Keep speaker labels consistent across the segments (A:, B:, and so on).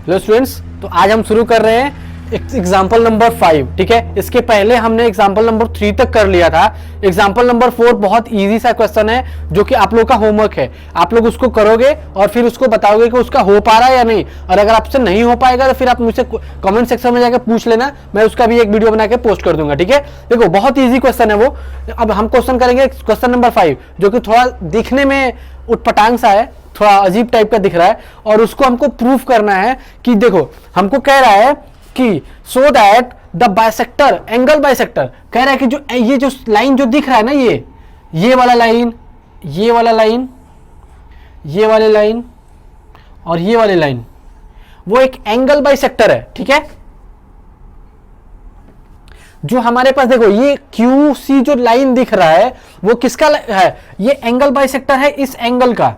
A: Hello students, तो आज हम शुरू कर रहे हैं एग्जाम्पल नंबर 5। ठीक है, इसके पहले हमने एग्जाम्पल नंबर 3 तक कर लिया था। एग्जाम्पल नंबर 4 बहुत इजी सा क्वेश्चन है जो कि आप लोग का होमवर्क है। आप लोग उसको करोगे और फिर उसको बताओगे कि उसका हो पा रहा है या नहीं, और अगर आपसे नहीं हो पाएगा तो फिर आप मुझसे कमेंट सेक्शन में जाकर पूछ लेना, मैं उसका भी एक वीडियो बना के पोस्ट कर दूंगा। ठीक है, देखो बहुत ईजी क्वेश्चन है वो। अब हम क्वेश्चन करेंगे क्वेश्चन नंबर 5, जो कि थोड़ा दिखने में उटपटांग सा है, थोड़ा अजीब टाइप का दिख रहा है, और उसको हमको प्रूफ करना है कि देखो हमको कह रहा है कि so that the bisector, angle bisector कह रहा है कि जो ये जो लाइन जो दिख रहा है ना, ये वाला लाइन, ये वाला लाइन, ये वाली लाइन और ये वाली लाइन, वो एक एंगल बाइसेक्टर है। ठीक है, जो हमारे पास देखो ये QC जो लाइन दिख रहा है वो किसका है? ये एंगल बाइसेक्टर है इस एंगल का।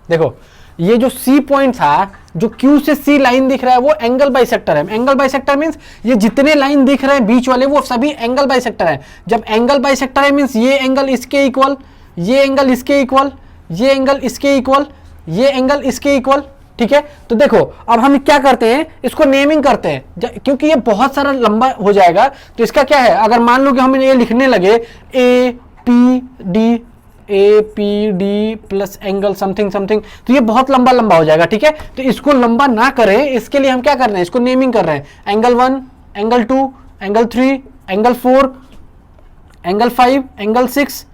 A: देखो ये जो C पॉइंट था, जो Q से C लाइन दिख रहा है, वो एंगल बाइसेक्टर है। एंगल बाइसेक्टर मींस ये जितने लाइन दिख रहे हैं बीच वाले, वो सभी एंगल बाइसेक्टर हैं। जब एंगल बाइसेक्टर है मींस ये एंगल इसके इक्वल, ये एंगल इसके इक्वल, ये एंगल इसके इक्वल, ये एंगल इसके इक्वल। ठीक है, तो देखो अब हम क्या करते हैं, इसको नेमिंग करते हैं, क्योंकि ये बहुत सारा लंबा हो जाएगा। तो इसका क्या है, अगर मान लो कि हम ये लिखने लगे APD plus angle something something, तो ये बहुत लंबा लंबा हो जाएगा। ठीक है, तो इसको लंबा ना करें, इसके लिए हम क्या कर रहे हैं, इसको नेमिंग कर रहे हैं। Angle 1, angle 2, angle 3, angle 4, angle 5, angle 6,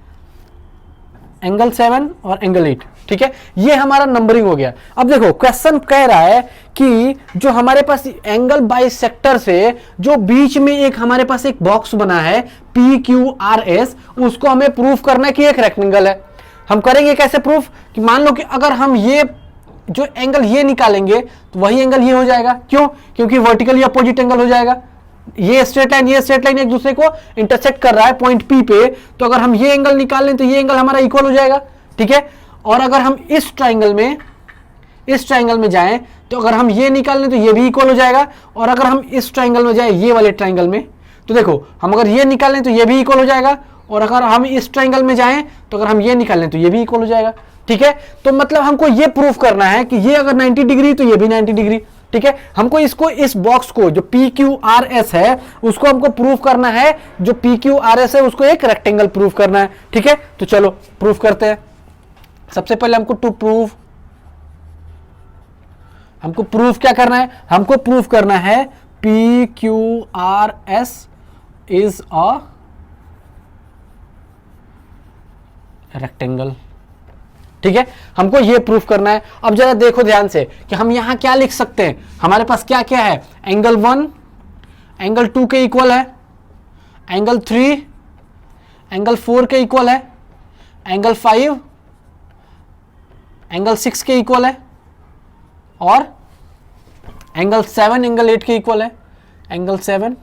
A: angle 7 और एंगल 8। ठीक है, ये हमारा नंबरिंग हो गया। अब देखो क्वेश्चन कह रहा है कि जो हमारे पास एंगल बाइसेक्टर से जो बीच में एक हमारे पास एक बॉक्स बना है PQRS, उसको हमें प्रूफ करना है कि एक रेक्टेंगल है। हम करेंगे कैसे प्रूफ, कि मान लो कि अगर हम ये जो एंगल ये निकालेंगे तो वही एंगल ये हो जाएगा। क्यों? क्योंकि वर्टिकली अपोजिट एंगल हो जाएगा। ये स्ट्रेट लाइन एक दूसरे को इंटरसेक्ट कर रहा है पॉइंट P पे, तो अगर हम ये एंगल निकाल लें तो ये एंगल हमारा इक्वल हो जाएगा। ठीक है, और अगर हम इस ट्राइंगल में जाएं तो अगर हम ये निकाल लें तो ये भी इक्वल हो जाएगा, और अगर हम इस ट्राइंगल में जाएं, ये वाले ट्राइंगल में, तो देखो हम अगर ये निकाल लें तो ये भी इक्वल हो जाएगा, और अगर हम इस ट्राइंगल में जाएं तो अगर हम ये निकाल लें तो ये भी इक्वल हो जाएगा। ठीक है, तो मतलब हमको ये प्रूफ करना है कि ये अगर 90 डिग्री तो ये भी 90 डिग्री। ठीक है, हमको इसको, इस बॉक्स को जो PQRS है उसको हमको प्रूफ करना है, जो PQRS है उसको एक रेक्टेंगल प्रूफ करना है। ठीक है, तो चलो प्रूफ करते हैं। सबसे पहले हमको हमको प्रूफ क्या करना है, हमको प्रूफ करना है PQRS इज अ रेक्टेंगल। ठीक है, हमको ये प्रूफ करना है। अब जरा देखो ध्यान से कि हम यहां क्या लिख सकते हैं। हमारे पास क्या क्या है, एंगल 1 एंगल 2 के इक्वल है, एंगल 3 एंगल 4 के इक्वल है, एंगल 5 एंगल 6 के इक्वल है, और एंगल 7 एंगल 8 के इक्वल है, एंगल 7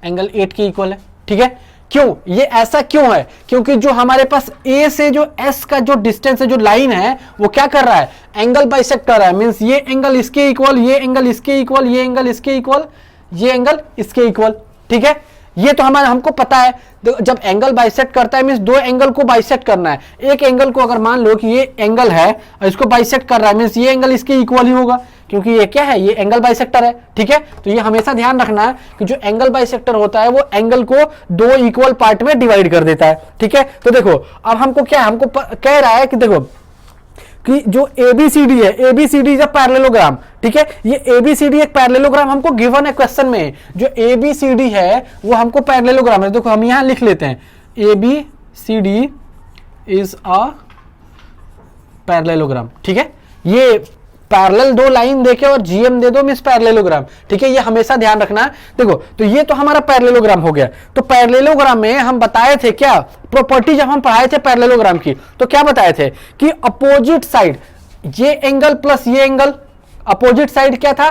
A: एंगल 8 के इक्वल है। ठीक है, क्यों ये ऐसा क्यों है? क्योंकि जो हमारे पास A से जो S का जो डिस्टेंस है, जो लाइन है, वो क्या कर रहा है, एंगल बाइसेक्ट कर रहा है। मींस ये एंगल इसके इक्वल, ये एंगल इसके इक्वल, ये एंगल इसके इक्वल, ये एंगल इसके इक्वल। ठीक है, ये तो हमको पता है। जब एंगल बाइसेक्ट करता है मींस दो एंगल को बाइसेक्ट करना है। एक एंगल को अगर मान लो कि ये एंगल है और इसको बाइसेक्ट कर रहा है, मींस ये एंगल इसके इक्वल ही होगा, क्योंकि ये क्या है, ये एंगल बाइसेक्टर है। ठीक है, तो ये हमेशा ध्यान रखना है कि जो एंगल बाइसेक्टर होता है वो एंगल को दो इक्वल पार्ट में डिवाइड कर देता है। ठीक है, तो देखो अब हमको क्या, हमको कह रहा है कि देखो कि जो ABCD है, ABCD इज अ पैरेललोग्राम। ठीक है, ये ABCD एक पैरेललोग्राम हमको गिवन है क्वेश्चन में। जो ABCD है वो हमको पैरेललोग्राम है। देखो हम यहां लिख लेते हैं ABCD इज अ पैरेललोग्राम। ठीक है, ये पैरेलल दो लाइन देके और GM दे दो मींस पैरेललोग्राम। ठीक है, ये हमेशा ध्यान रखना। देखो तो ये तो हमारा पैरेललोग्राम हो गया। तो पैरेललोग्राम में हम बताए थे क्या प्रॉपर्टी, जब हम पढ़ाए थे पैरेललोग्राम की, तो क्या बताए थे कि अपोजिट साइड, ये एंगल प्लस ये एंगल, अपोजिट साइड क्या था,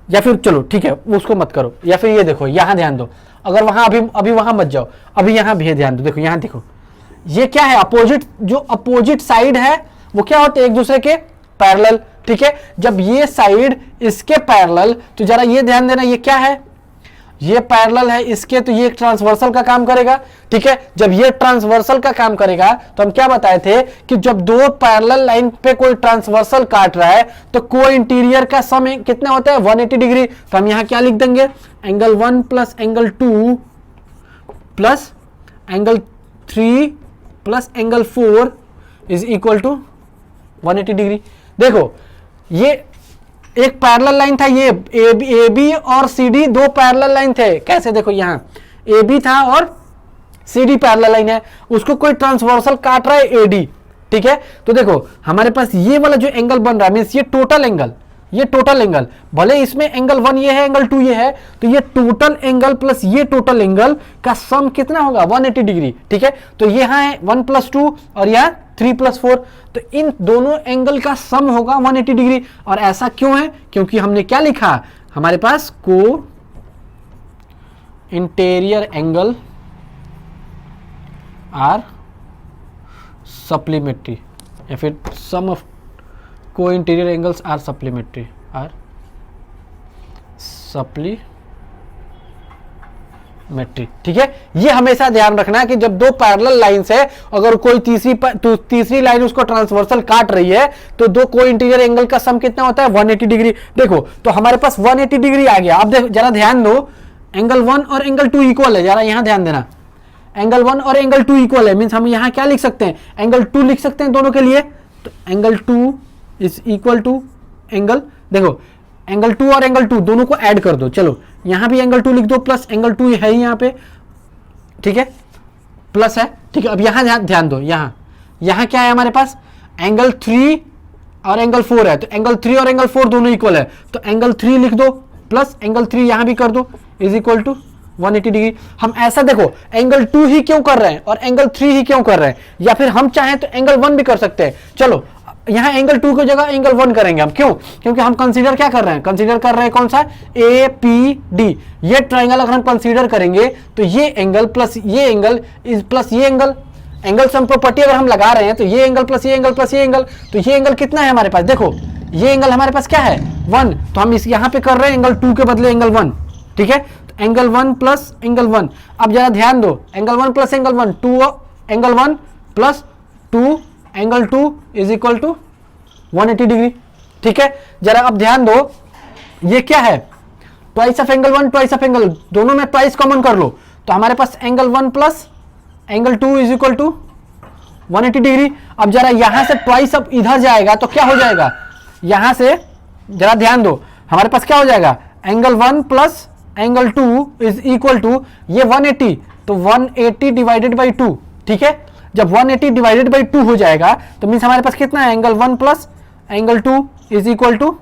A: या फिर चलो ठीक है उसको मत करो, या फिर ये देखो यहां ध्यान दो, अगर वहां अभी वहां मत जाओ, अभी यहां भी ध्यान दो। देखो यहां देखो, ये क्या है, अपोजिट, जो अपोजिट साइड है वो क्या होते हैं, एक दूसरे के पैरेलल, ठीक है। जब ये साइड इसके पैरेलल, तो जरा ये ध्यान देना, ये क्या है, ये पैरेलल है इसके, तो ये एक ट्रांसवर्सल का काम करेगा, ठीक है। जब ये ट्रांसवर्सल का काम करेगा तो हम क्या बताए थे कि जब दो पैरेलल लाइन पे कोई ट्रांसवर्सल काट रहा है तो को इंटीरियर का सम कितना होता है 180 डिग्री। तो हम यहां क्या लिख देंगे, angle 1 plus angle 2 plus angle 3 plus angle 4 is equal to 180 degree. देखो ये एक पैरेलल लाइन था, ये ए बी और सी डी दो पैरेलल लाइन थे। कैसे, देखो यहां ए बी था और सी डी पैरेलल लाइन है, उसको कोई ट्रांसवर्सल काट रहा है ए डी, ठीक है। तो देखो हमारे पास ये वाला जो एंगल बन रहा है मींस ये टोटल एंगल, ये टोटल एंगल, भले इसमें एंगल 1 ये है, एंगल 2 ये है, तो ये टोटल एंगल प्लस ये टोटल एंगल का सम कितना होगा 180 डिग्री, ठीक है। तो यहाँ है 1 + 2 और यहाँ 3 + 4, तो इन दोनों एंगल का सम होगा 180 डिग्री। और ऐसा क्यों है, क्योंकि हमने क्या लिखा, हमारे पास को इंटीरियर एंगल आर सप्लीमेट्री, या फिर सम ऑफ को interior angles are supplementary, are supplementary, ठीक है। ये हमेशा ध्यान रखना है कि जब दो पैरेलल लाइंस है, अगर कोई तीसरी लाइन उसको ट्रांसवर्सल काट रही है तो दो को इंटीरियर एंगल का सम कितना होता है 180 डिग्री। देखो तो हमारे पास 180 डिग्री आ गया। अब देखो जरा ध्यान दो, एंगल 1 और एंगल 2 इक्वल है, जरा यहां ध्यान देना, एंगल 1 और एंगल 2 इक्वल है, मींस हम यहां क्या लिख सकते हैं, एंगल 2 लिख सकते हैं दोनों के लिए। तो angle 2 is equal to angle, देखो एंगल 2 और एंगल 2 दोनों को ऐड कर दो, चलो यहां भी एंगल 2 लिख दो, प्लस एंगल 2 है ही यहां पे, ठीक है, प्लस है, ठीक है। अब यहां ध्यान दो, यहां क्या है हमारे पास, एंगल 3 और एंगल 4 है, तो एंगल 3 और एंगल 4 दोनों इक्वल है, तो एंगल 3 लिख दो प्लस एंगल 3 यहां भी कर दो, इज इक्वल टू 180 डिग्री। हम ऐसा देखो एंगल 2 ही क्यों कर रहे हैं और एंगल 3 ही क्यों कर रहे हैं, या फिर हम चाहें तो एंगल 1 भी कर सकते हैं। चलो यहां एंगल 2 की जगह एंगल 1 करेंगे हम, क्यों, क्योंकि हम कंसीडर क्या कर रहे हैं, कंसीडर कर रहे हैं कौन सा, ए पी डी, ये ट्राइंगल अगर हम कंसीडर करेंगे तो ये एंगल प्लस ये एंगल इज प्लस ये एंगल सम प्रॉपर्टी अगर हम लगा रहे हैं तो ये एंगल प्लस ये एंगल प्लस ये एंगल, तो ये एंगल कितना है हमारे पास, देखो ये एंगल हमारे पास क्या है 1, तो हम इस यहां पे कर रहे हैं एंगल 2 के बदले एंगल 1, ठीक है। तो एंगल 1 प्लस एंगल 1, अब जरा ध्यान दो, angle 1 plus angle 1 2, angle 1 plus 2 angle 2 is equal to 180 degree, ठीक है। जरा अब ध्यान दो, ये क्या है, twice of angle 1 twice of angle, दोनों में ट्वाइस कॉमन कर लो, तो हमारे पास angle 1 plus angle 2 is equal to 180 degree. अब जरा यहां से ट्वाइस अब इधर जाएगा तो क्या हो जाएगा, यहां से जरा ध्यान दो, हमारे पास क्या हो जाएगा, angle 1 plus angle 2 is equal to ये 180, तो 180 डिवाइडेड बाई 2, ठीक है। जब 180 डिवाइडेड बाई 2 हो जाएगा तो मीन्स हमारे पास कितना है, angle 1 plus angle 2 is equal to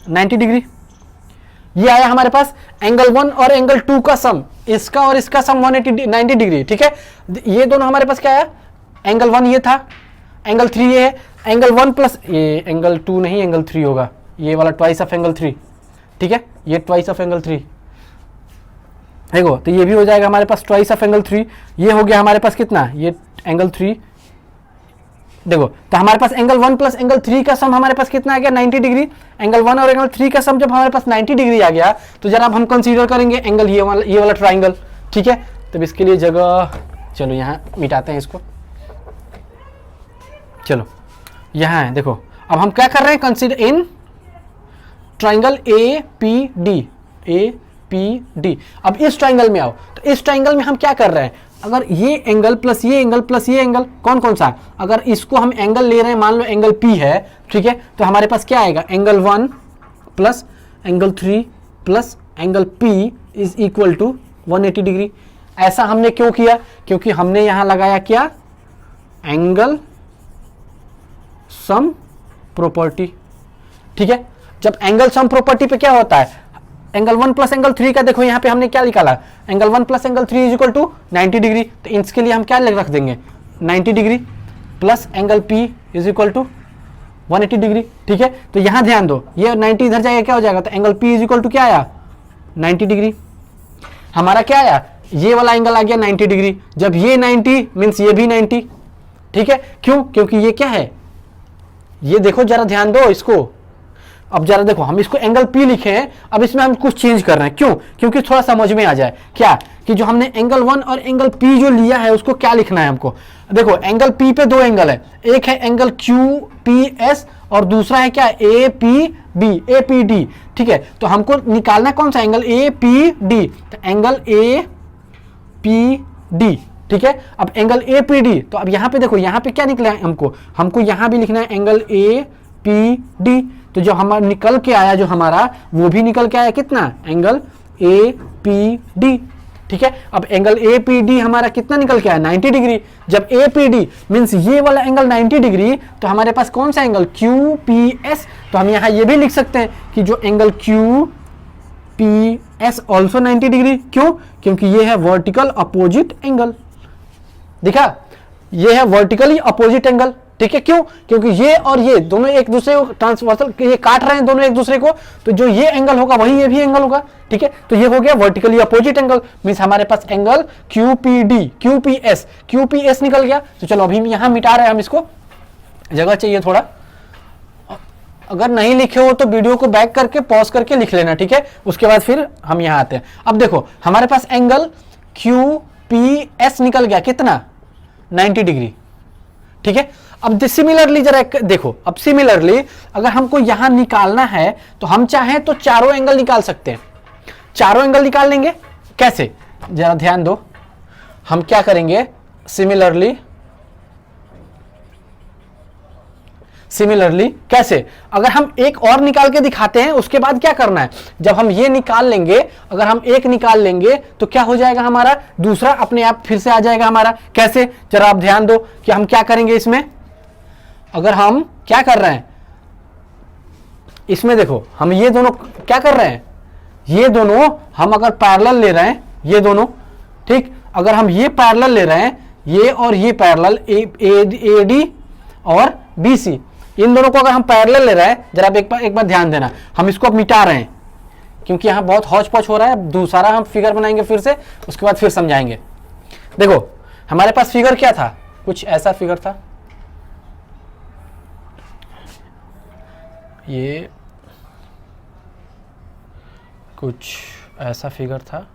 A: 90 degree. ये आया हमारे पास एंगल 1 और एंगल 2 का सम, इसका और इसका सम 90 डिग्री, ठीक है। ये दोनों हमारे पास क्या है, एंगल 1 ये था, एंगल 3 ये है, एंगल 1 प्लस ये एंगल 2 नहीं एंगल 3 होगा, ये वाला ट्वाइस ऑफ एंगल 3, ठीक है, ये ट्वाइस ऑफ एंगल 3 देखो, तो ये भी हो जाएगा हमारे पास ट्वाइस ऑफ एंगल 3, ये हो गया हमारे पास कितना, ये एंगल 3, देखो तो हमारे पास एंगल 1 प्लस एंगल 3 का सम हमारे पास कितना आ गया 90 डिग्री। एंगल 1 और एंगल 3 का सम जब हमारे पास 90 डिग्री आ गया तो जरा अब हम कंसीडर करेंगे एंगल ये वाला ट्राइंगल, ठीक है। तो इसके लिए जगह, चलो यहाँ मिटाते हैं इसको, चलो यहाँ है, देखो अब हम क्या कर रहे हैं, consider in triangle A P D. अब इस ट्राइंगल में आओ, तो इस ट्राइंगल में हम क्या कर रहे हैं, अगर ये एंगल प्लस ये एंगल प्लस ये एंगल कौन कौन सा, अगर इसको हम एंगल ले रहे हैं, मान लो एंगल P है, ठीक है, तो हमारे पास क्या आएगा, angle 1 plus angle 3 plus angle P is equal to 180 degree. ऐसा हमने क्यों किया, क्योंकि हमने यहां लगाया क्या, एंगल सम प्रॉपर्टी, ठीक है। जब एंगल सम प्रॉपर्टी पे क्या होता है, एंगल 1 प्लस एंगल 3 का देखो यहाँ पे हमने क्या निकाला, angle 1 plus angle 3 is equal to 90 degree, तो इसके लिए हम क्या रख देंगे 90 degree plus angle P is equal to 180 degree, ठीक है। तो यहाँ ध्यान दो, ये 90 इधर जाएगा क्या हो जाएगा, तो angle P is equal to क्या आया 90 डिग्री, हमारा क्या आया, ये वाला एंगल आ गया 90 डिग्री। जब ये 90 मीन्स ये भी 90, ठीक है, क्यों, क्योंकि ये क्या है, ये देखो जरा ध्यान दो इसको, अब जरा देखो हम इसको एंगल P लिखे हैं, अब इसमें हम कुछ चेंज कर रहे हैं, क्यों? क्योंकि थोड़ा समझ में आ जाए क्या कि जो हमने एंगल 1 और एंगल P जो लिया है उसको क्या लिखना है हमको। देखो एंगल P पे दो एंगल है, एक है एंगल QPS और दूसरा है क्या APD, ठीक है। तो हमको निकालना कौन सा एंगल APD, तो एंगल APD, ठीक है। अब एंगल APD, तो अब यहाँ पे देखो यहाँ पे क्या निकला है हमको यहाँ भी लिखना है एंगल APD। तो जो हमारा निकल के आया जो हमारा वो भी निकल के आया कितना, एंगल APD, ठीक है। अब एंगल APD हमारा कितना निकल के आया 90 डिग्री। जब APD मींस ये वाला एंगल 90 डिग्री, तो हमारे पास कौन सा एंगल QPS, तो हम यहाँ ये भी लिख सकते हैं कि जो एंगल QPS ऑल्सो 90 डिग्री, क्यों? क्योंकि ये है वर्टिकल अपोजिट एंगल, दिखा, ये है वर्टिकली अपोजिट एंगल, ठीक है। क्यों? क्योंकि ये और ये दोनों एक दूसरे को ट्रांसवर्सल, ये काट रहे हैं दोनों एक दूसरे को, तो जो ये एंगल होगा वही ये भी एंगल होगा, ठीक है। तो ये हो गया वर्टिकली अपोजिट एंगल, मींस हमारे पास एंगल QPS निकल गया। तो चलो अभी यहां मिटा रहे हैं हम इसको, जगह चाहिए थोड़ा, अगर नहीं लिखे हो तो वीडियो को बैक करके पॉज करके लिख लेना, ठीक है। उसके बाद फिर हम यहां आते हैं। अब देखो हमारे पास एंगल QPS निकल गया कितना 90 डिग्री, ठीक है। अब सिमिलरली जरा देखो, अब सिमिलरली अगर हमको यहां निकालना है तो हम चाहें तो चारों एंगल निकाल सकते हैं, चारों एंगल निकाल लेंगे। कैसे, जरा ध्यान दो, हम क्या करेंगे, सिमिलरली कैसे, अगर हम एक और निकाल के दिखाते हैं उसके बाद क्या करना है, जब हम ये निकाल लेंगे, अगर हम एक निकाल लेंगे तो क्या हो जाएगा हमारा, दूसरा अपने आप फिर से आ जाएगा हमारा। कैसे, जरा आप ध्यान दो कि हम क्या करेंगे इसमें, अगर हम क्या कर रहे हैं इसमें, देखो हम ये दोनों क्या कर रहे हैं, ये दोनों हम अगर पैरेलल ले रहे हैं, ये दोनों, ठीक, अगर हम ये पैरेलल ले रहे हैं, ये और ये पैरेलल AD और BC, इन दोनों को अगर हम पैरेलल ले रहे हैं, जरा एक बार ध्यान देना, हम इसको अब मिटा रहे हैं क्योंकि यहां बहुत हौच पौच हो रहा है। दूसरा हम फिगर बनाएंगे फिर से, उसके बाद फिर समझाएंगे। देखो हमारे पास फिगर क्या था, कुछ ऐसा फिगर था, ये कुछ ऐसा फिगर था,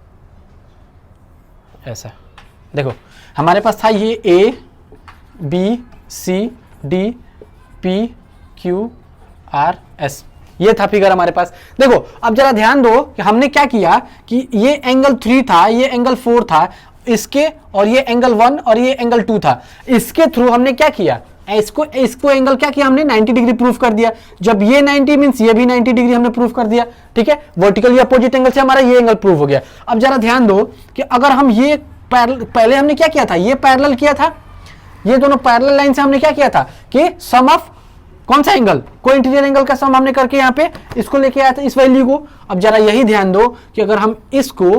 A: ऐसा देखो हमारे पास था ये ABCDPQRS, ये था फिगर हमारे पास। देखो अब जरा ध्यान दो कि हमने क्या किया कि ये एंगल 3 था, ये एंगल 4 था, इसके और ये एंगल 1 और ये एंगल 2 था, इसके थ्रू हमने क्या किया, इसको एंगल क्या किया हमने 90 डिग्री प्रूफ कर दिया। जब ये 90 मींस ये भी 90 डिग्री हमने प्रूफ कर दिया, ठीक है। वर्टिकली अपोजिट एंगल से हमारा ये एंगल प्रूफ हो गया। अब जरा ध्यान दो कि अगर हम ये पहले हमने क्या किया था, ये पैरेलल किया था, ये दोनों पैरेलल लाइन से हमने क्या किया था कि सम ऑफ कौन सा एंगल, कोई इंटीरियर एंगल का सम हमने करके यहाँ पे इसको लेके आया था, इस वैल्यू को। अब जरा यही ध्यान दो कि अगर हम इसको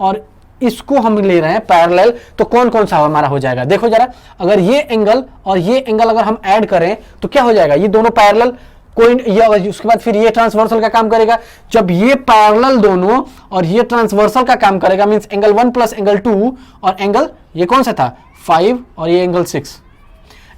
A: और इसको हम ले रहे हैं पैरेलल, तो कौन कौन सा हमारा हो जाएगा, देखो जरा, अगर ये एंगल और ये एंगल अगर हम ऐड करें तो क्या हो जाएगा, ये दोनों पैरेलल, कोई ये, उसके बाद फिर ये ट्रांसवर्सल का काम करेगा। जब ये पैरेलल दोनों और ये ट्रांसवर्सल का काम करेगा, मींस एंगल 1 प्लस एंगल 2 और एंगल ये कौन सा था 5 और ये एंगल 6,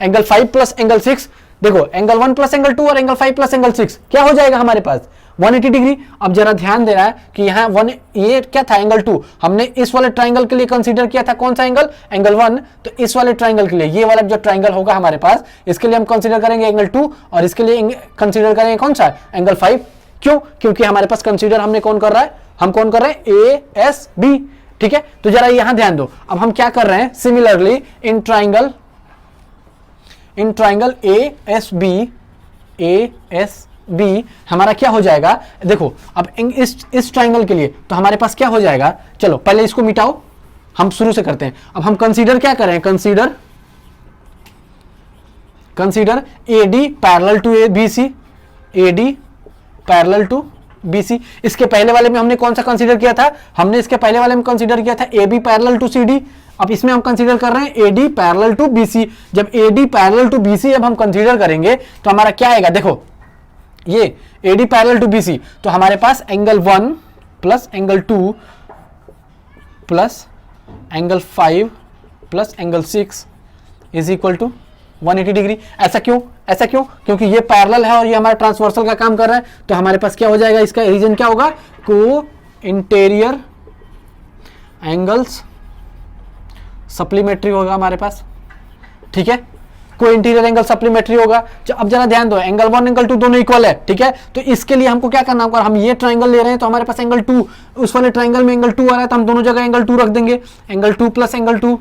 A: एंगल 5 प्लस एंगल 6, देखो एंगल 1 प्लस एंगल 2 और एंगल 5 प्लस एंगल 6 क्या हो जाएगा हमारे पास 180 डिग्री। अब जरा ध्यान देना है कि यहाँ ये क्या था एंगल 2, हमने इस वाले ट्राइंगल के लिए कंसीडर किया था कौन सा एंगल, एंगल 1, तो इस वाले ट्राइंगल के लिए ये वाला जो ट्राइंगल होगा हमारे पास, इसके लिए हम कंसीडर करेंगे एंगल 2 और इसके लिए कंसीडर करेंगे कौन सा एंगल 5। क्यों? क्योंकि हमारे पास कंसीडर हमने कौन कर रहा है, हम कौन कर रहे हैं ASB, ठीक है। तो जरा यहां ध्यान दो, अब हम क्या कर रहे हैं, सिमिलरली इन ट्राइंगल ASB हमारा क्या हो जाएगा, देखो अब इस ट्राइंगल के लिए तो हमारे पास क्या हो जाएगा, चलो पहले इसको मिटाओ, हम शुरू से करते हैं। अब हम कंसीडर क्या करें, consider AD parallel to BC, AD parallel to BC। इसके पहले वाले में हमने कौन सा कंसीडर किया था, हमने इसके पहले वाले में कंसीडर किया था AB पैरेलल टू CD। अब इसमें हम कंसीडर कर रहे हैं AD पैरेलल टू BC। जब AD पैरेलल टू BC अब हम कंसीडर करेंगे तो हमारा क्या आएगा, देखो ये AD पैरेलल टू BC, तो हमारे पास angle 1 plus angle 2 plus angle 5 plus angle 6 is equal to 180 degree. ऐसा क्यों? ऐसा क्यों? क्योंकि ये पैरेलल है और ये हमारा ट्रांसवर्सल का काम कर रहा है, तो हमारे पास क्या हो जाएगा, इसका रीजन क्या होगा, को इंटीरियर एंगल्स सप्लीमेट्री होगा हमारे पास, ठीक है, कोई इंटीरियर एंगल सप्लीमेट्री होगा। अब जरा ध्यान दो, एंगल 1 एंगल 2 दोनों इक्वल है, ठीक है, तो इसके लिए हमको क्या करना होगा, हम ये ट्राइंगल ले रहे हैं तो हमारे पास एंगल 2, उस वाले ट्राइंगल में एंगल 2 आ रहा है तो हम दोनों जगह एंगल 2 रख देंगे, एंगल 2 प्लस एंगल 2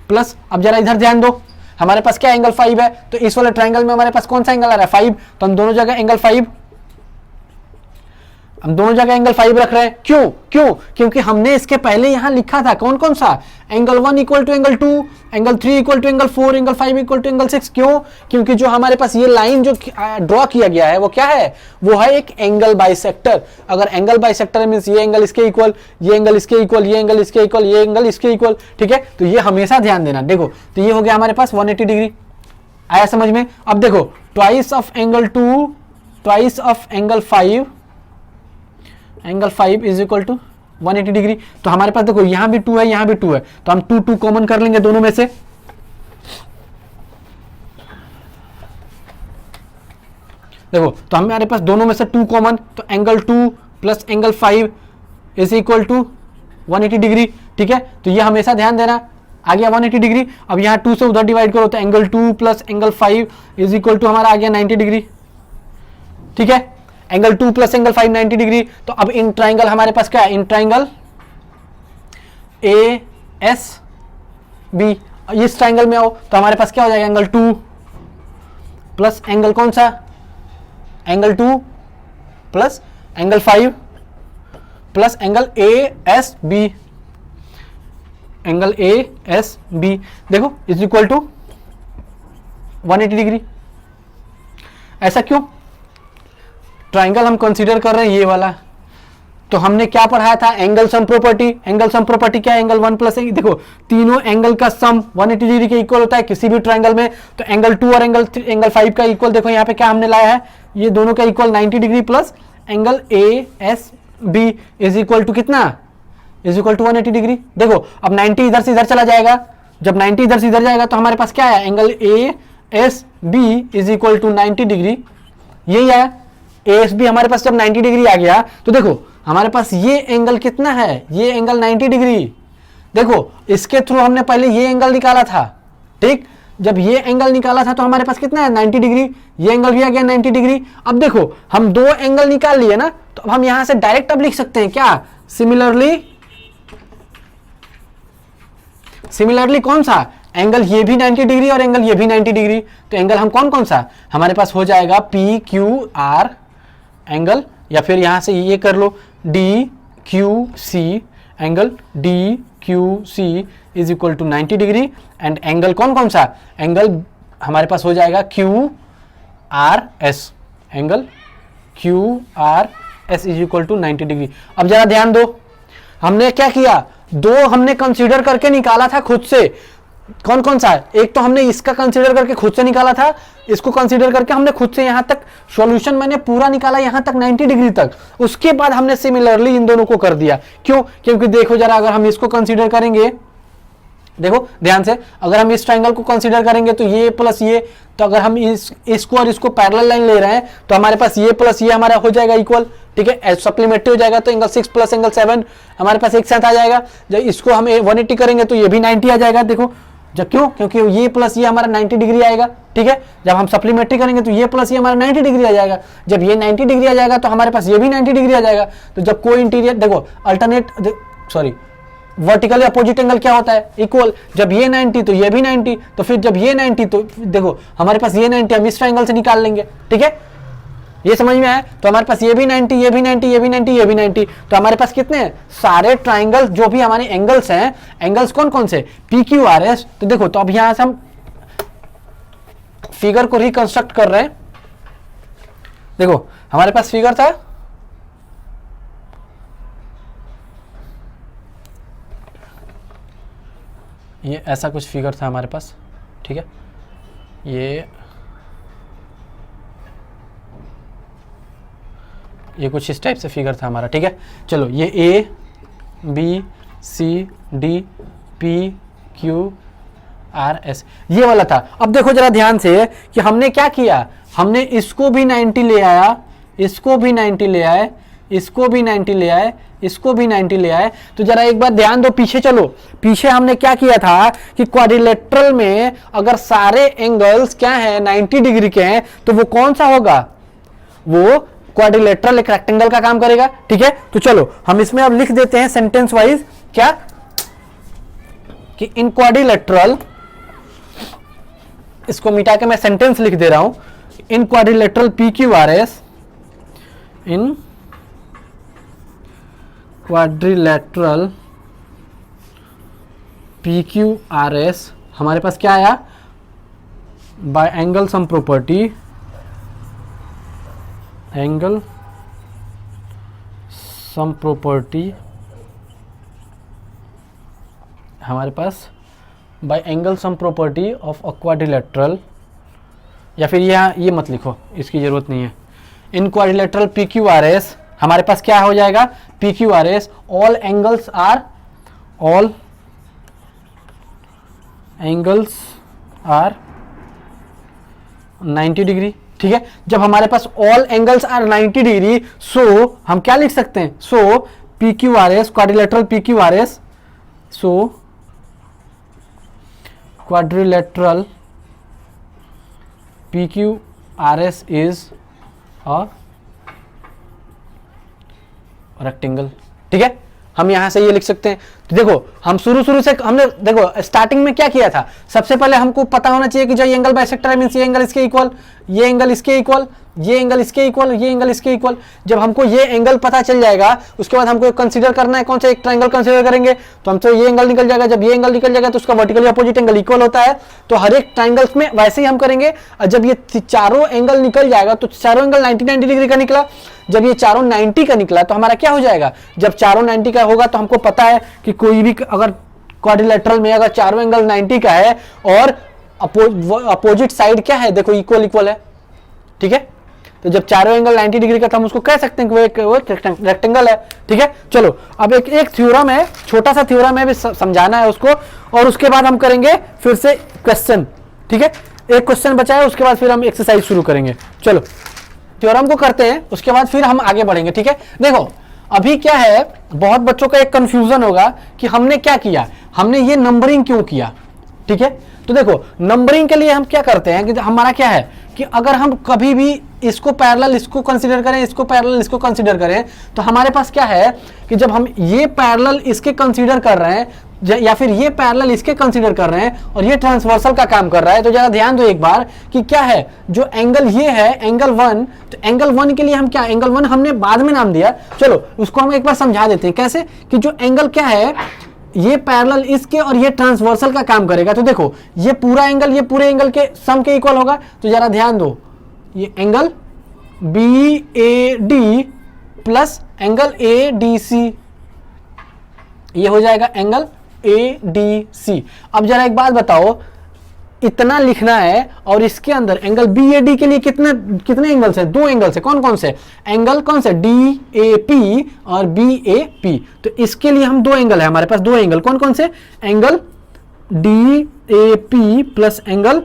A: प्लस। अब जरा इधर ध्यान दो, हमारे पास क्या एंगल 5 है, तो इस वाले ट्राइंगल में हमारे पास कौन सा एंगल आ रहा है, 5, तो हम दोनों जगह एंगल 5, हम दोनों जगह एंगल 5 रख रहे हैं। क्यों? क्यों? क्योंकि हमने इसके पहले यहां लिखा था कौन कौन सा, angle 1 equal to angle 2, angle 3 equal to angle 4, angle 5 equal to angle 6। क्यों? क्योंकि जो हमारे पास ये लाइन जो ड्रॉ किया गया है वो क्या है, वो है एक एंगल बाइसेक्टर। अगर एंगल बाइसेक्टर मींस ये एंगल इसके इक्वल, ये एंगल इसके इक्वल, ये एंगल इसके इक्वल, ये एंगल इसके इक्वल, ठीक है, तो ये हमेशा ध्यान देना। देखो तो ये हो गया हमारे पास 180 डिग्री, आया समझ में। अब देखो twice of angle 2 twice of angle 5, angle 5 is equal to 180 degree. तो हमारे पास देखो यहां भी 2 है, यहां भी 2 है, तो हम 2 2 कॉमन कर लेंगे दोनों में से। देखो तो हमारे पास दोनों में से 2 कॉमन, तो angle 2 plus angle 5 is equal to 180 degree, ठीक है, तो ये हमेशा ध्यान देना, आ गया 180 डिग्री। अब यहाँ 2 से उधर डिवाइड करो तो angle 2 plus angle 5 is equal to हमारा आ गया 90 डिग्री, ठीक है, एंगल 2 प्लस एंगल 5 90 डिग्री। तो अब इन ट्राइंगल हमारे पास क्या है, in triangle A S B, इस ट्राइंगल में आओ तो हमारे पास क्या हो जाएगा, एंगल 2 प्लस एंगल कौन सा, angle 2 plus angle 5 plus angle A S B, angle A S B देखो इज इक्वल टू 180 डिग्री। ऐसा क्यों? ट्राइंगल हम कंसीडर कर रहे हैं ये वाला, तो हमने क्या पढ़ाया था, angle sum property. Angle sum property क्या है, एंगल 1 प्लस, देखो तीनों एंगल का सम 180 डिग्री के इक्वल होता है किसी भी ट्राइंगल में। तो एंगल 2 और एंगल 5 का इक्वल, देखो यहाँ पे क्या हमने लाया है, ये दोनों का equal 90 degree plus angle A S B is equal to कितना, इज इक्वल टू 180 डिग्री। देखो अब 90 इधर से इधर चला जाएगा, जब 90 इधर से इधर जाएगा तो हमारे पास क्या है, angle A S B is equal to 90 degree, यही आया। ए एस बी हमारे पास जब 90 डिग्री आ गया तो देखो हमारे पास ये एंगल कितना है, ये एंगल 90 डिग्री। देखो इसके थ्रू हमने पहले ये एंगल निकाला था, ठीक, जब ये एंगल निकाला था तो हमारे पास कितना है 90 डिग्री, ये एंगल भी आ गया 90 डिग्री। अब देखो हम दो एंगल निकाल लिए ना, तो अब हम यहां से डायरेक्ट अब लिख सकते हैं क्या, सिमिलरली कौन सा एंगल, ये भी 90 डिग्री और एंगल ये भी 90 डिग्री। तो एंगल हम कौन कौन सा हमारे पास हो जाएगा, पी क्यू आर एंगल, या फिर यहां से ये कर लो D Q C angle, D Q C is equal to 90 degree. And angle कौन कौन सा, एंगल हमारे पास हो जाएगा Q R S, angle Q R S is equal to 90 degree. अब जरा ध्यान दो, हमने क्या किया, दो हमने कंसीडर करके निकाला था खुद से, कौन कौन सा है, एक तो हमने इसका कंसीडर करके खुद से निकाला था, इसको कंसीडर करके हमने खुद से यहां तक सॉल्यूशन मैंने पूरा निकाला यहां तक 90 डिग्री तक, उसके बाद हमने सिमिलरली इन दोनों को कर दिया। क्यों? क्योंकि देखो जरा अगर हम इसको कंसीडर करेंगे, देखो ध्यान से, अगर हम इस ट्राइंगल को कंसीडर करेंगे तो ये प्लस ये, तो अगर हम इसको और इसको पैरेलल लाइन ले रहे हैं तो हमारे पास ये प्लस ये हमारा हो जाएगा इक्वल, ठीक है, सप्लीमेंट्री हो जाएगा। तो एंगल 6 प्लस एंगल 7 हमारे पास एक साथ आ जाएगा। जब इसको हम 180 करेंगे तो ये भी 90 आ जाएगा। देखो जब क्यों, क्योंकि ये प्लस ये हमारा 90 डिग्री आएगा, ठीक है, जब हम सप्लीमेंट्री करेंगे तो ये प्लस ये हमारा 90 डिग्री आ जाएगा। जब ये 90 डिग्री आ जाएगा तो हमारे पास ये भी 90 डिग्री आ जाएगा। तो जब कोई इंटीरियर, देखो alternate, sorry vertical opposite angle क्या होता है, इक्वल। जब ये 90 तो ये भी 90, तो फिर जब ये 90 तो देखो हमारे पास ये 90 हम इस ट्राइंगल से निकाल लेंगे, ठीक है, ये समझ में आया। तो हमारे पास ये भी 90, ये भी 90, ये भी 90, ये भी 90, तो हमारे पास कितने हैं, सारे ट्राइंगल जो भी हमारे एंगल्स हैं, एंगल्स कौन कौन से, पी क्यू आर एस। तो देखो तो अब यहां से हम फिगर को रिकंस्ट्रक्ट कर रहे हैं। देखो हमारे पास फिगर था, ये ऐसा कुछ फिगर था हमारे पास, ठीक है, ये कुछ इस टाइप से फिगर था हमारा, ठीक है। चलो ये A B C D P Q R S, ये वाला था। अब देखो जरा ध्यान से कि हमने क्या किया, हमने इसको भी 90 ले आया, इसको भी 90 ले आए, इसको भी 90 ले आए, इसको भी 90 ले आए। तो जरा एक बार ध्यान दो, पीछे चलो। पीछे हमने क्या किया था कि क्वाड्रिलेटरल में अगर सारे एंगल्स क्या है 90 डिग्री के हैं तो वो कौन सा होगा, वो क्वाड्रिलेटरल एक रेक्टेंगल का काम करेगा। ठीक है, तो चलो हम इसमें अब लिख देते हैं सेंटेंस वाइज क्या, कि इन क्वाड्रिलेटरल, इसको मिटा के मैं सेंटेंस लिख दे रहा हूं, in quadrilateral P Q R S, in quadrilateral P Q R S हमारे पास क्या आया, by angle sum property, angle sum property हमारे पास by angle sum property of a quadrilateral, या फिर यहाँ ये मत लिखो, इसकी जरूरत नहीं है। In quadrilateral P Q R S हमारे पास क्या हो जाएगा, P Q R S all angles are 90 degree. ठीक है, जब हमारे पास all angles are 90 degree, so हम क्या लिख सकते हैं, so P Q R S, quadrilateral P Q R S, so quadrilateral P Q R S is a rectangle. ठीक है, हम यहां से ये लिख सकते हैं। तो देखो हम शुरू से हमने देखो स्टार्टिंग में क्या किया था, सबसे पहले हमको पता होना चाहिए कि जो ये एंगल बाइसेक्टर है मींस ये एंगल इसके इक्वल, ये एंगल इसके इक्वल, ये एंगल इसके इक्वल, ये एंगल इसके इक्वल। जब हमको ये एंगल पता चल जाएगा उसके बाद हमको कंसीडर करना है, कौन सा, एक ट्रायंगल कंसीडर करेंगे तो हमसे ये एंगल निकल जाएगा। जब ये एंगल निकल जाएगा तो उसका वर्टिकली अपोजिट एंगल इक्वल होता है, तो हर एक ट्रायंगल्स में वैसे ही हम करेंगे। और जब ये चारों एंगल निकल जाएगा तो चारों एंगल 90 डिग्री का निकला, जब ये चारों 90 का निकला तो हमारा क्या हो जाएगा, जब चारों 90 का होगा तो हमको पता है कि कोई भी अगर क्वाड्रिलेटरल में अगर चारों एंगल 90 का है और अपोजिट साइड क्या है, देखो इक्वल इक्वल है। ठीक है, तो जब चारों एंगल 90 डिग्री का, तो हम उसको कह सकते हैं कि वो एक रेक्टेंगल है। ठीक है, चलो अब एक थ्योरम है, छोटा सा थ्योरम है, भी समझाना है उसको, और उसके बाद हम करेंगे फिर से क्वेश्चन। ठीक है, एक क्वेश्चन बचा है, उसके बाद फिर हम एक्सरसाइज शुरू करेंगे। चलो थ्योरम को करते हैं, उसके बाद फिर हम आगे बढ़ेंगे। ठीक है, देखो अभी क्या है, बहुत बच्चों का एक कंफ्यूजन होगा कि हमने क्या किया, हमने ये नंबरिंग क्यों किया। ठीक है, तो देखो नंबरिंग के लिए हम क्या करते हैं कि हमारा क्या है कि अगर हम कभी भी इसको पैरेलल इसको कंसीडर करें, इसको पैरेलल इसको कंसीडर करें, तो हमारे पास क्या है कि जब हम ये पैरेलल इसके कंसीडर कर रहे हैं या फिर ये पैरेलल इसके कंसीडर कर रहे हैं और ये ट्रांसवर्सल का काम कर रहा है, तो जरा ध्यान दो एक बार कि क्या है, जो एंगल ये है एंगल 1, तो एंगल 1 के लिए हम क्या, एंगल 1 हमने बाद में नाम दिया, चलो उसको हम एक बार समझा देते हैं कैसे, कि जो एंगल क्या है ये पैरेलल इसके और ये ट्रांसवर्सल का काम करेगा। तो देखो ये पूरा एंगल ये पूरे एंगल के सम के इक्वल होगा, तो जरा ध्यान दो, ये angle BAD plus angle ADC, ये हो जाएगा एंगल ADC। अब जरा एक बात बताओ, इतना लिखना है और इसके अंदर एंगल BAD के लिए कितने एंगल्स है, दो एंगल्स है, कौन कौन से, एंगल कौन से DAP और BAP। तो इसके लिए हम दो एंगल है हमारे पास, दो एंगल कौन कौन से, angle DAP plus angle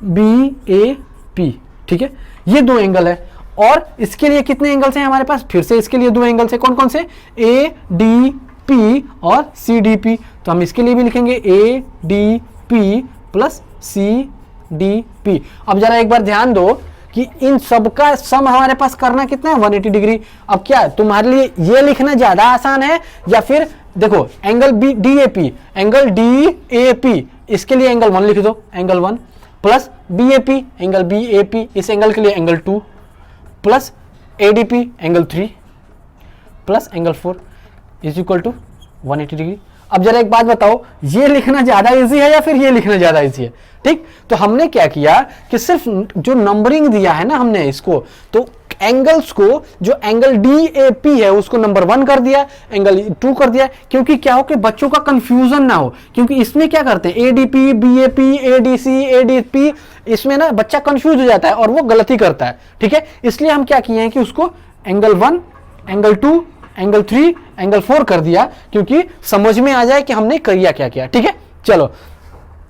A: BAP। ठीक है, ये दो एंगल है, और इसके लिए कितने एंगल्स हैं हमारे पास, फिर से इसके लिए दो एंगल्स है, कौन कौन से, ADP और CDP। तो हम इसके लिए भी लिखेंगे ADP प्लस CDP। अब जरा एक बार ध्यान दो कि इन सबका सम हमारे पास करना कितना है, 180 डिग्री। अब क्या तुम्हारे लिए ये लिखना ज्यादा आसान है या फिर देखो एंगल DAP, एंगल DAP इसके लिए एंगल 1 लिख दो, angle 1 plus BAP angle BAP, इस एंगल के लिए angle 2 plus ADP angle 3 plus angle 4 is equal to 180 degree. अब जरा एक बात बताओ, ये लिखना ज्यादा इजी है या फिर ये लिखना ज्यादा इजी है। ठीक, तो हमने क्या किया कि सिर्फ जो नंबरिंग दिया है ना हमने इसको, तो एंगल्स को जो एंगल DAP है उसको नंबर 1 कर दिया, एंगल 2 कर दिया, क्योंकि क्या हो कि बच्चों का कंफ्यूजन ना हो, क्योंकि इसमें क्या करते हैं ADP BAP ADC ADP, इसमें ना बच्चा कंफ्यूज हो जाता है और वो गलती करता है। ठीक है, इसलिए हम क्या किए हैं कि उसको एंगल 1 एंगल 2 एंगल 3 एंगल 4 कर दिया, क्योंकि समझ में आ जाए कि हमने किया क्या किया। ठीक है, चलो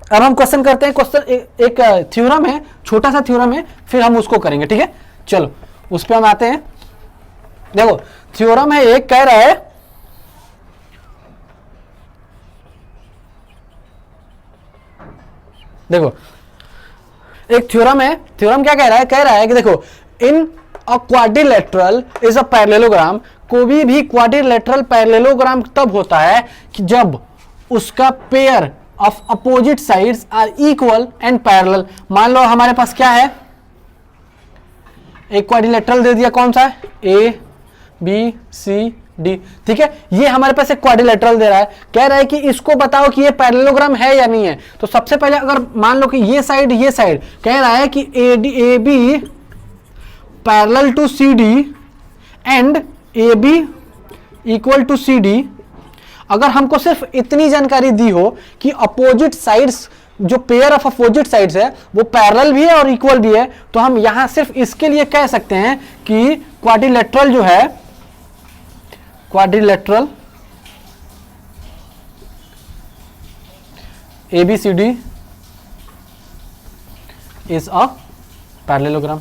A: अब हम क्वेश्चन करते हैं। क्वेश्चन एक थ्योरम है, छोटा सा थ्योरम है, फिर हम उसको करेंगे, ठीक है। चलो उस पर हम आते हैं। देखो थ्योरम है, एक कह रहा है देखो एक थ्योरम है, थ्योरम क्या कह रहा है कि देखो in a quadrilateral is a parallelogram, कोई भी क्वाड्रिलेटरल पैरेललोग्राम तब होता है कि जब उसका pair of opposite sides are equal and parallel. मान लो हमारे पास क्या है, एक क्वाड्रिलेटरल दे दिया, कौन सा है, ए बी सी डी, ठीक है। ये हमारे पास एक क्वाड्रिलेटरल दे रहा है, कह रहा है कि इसको बताओ कि ये पैरेललोग्राम है या नहीं है। तो सबसे पहले अगर मान लो कि ये साइड कह रहा है कि A B parallel to C D and A B equal to C D. अगर हमको सिर्फ इतनी जानकारी दी हो कि अपोजिट साइड्स, जो पेयर ऑफ अपोजिट साइड्स है वो पैरेलल भी है और इक्वल भी है, तो हम यहां सिर्फ इसके लिए कह सकते हैं कि क्वाड्रिलेटरल जो है, quadrilateral ABCD is a parallelogram,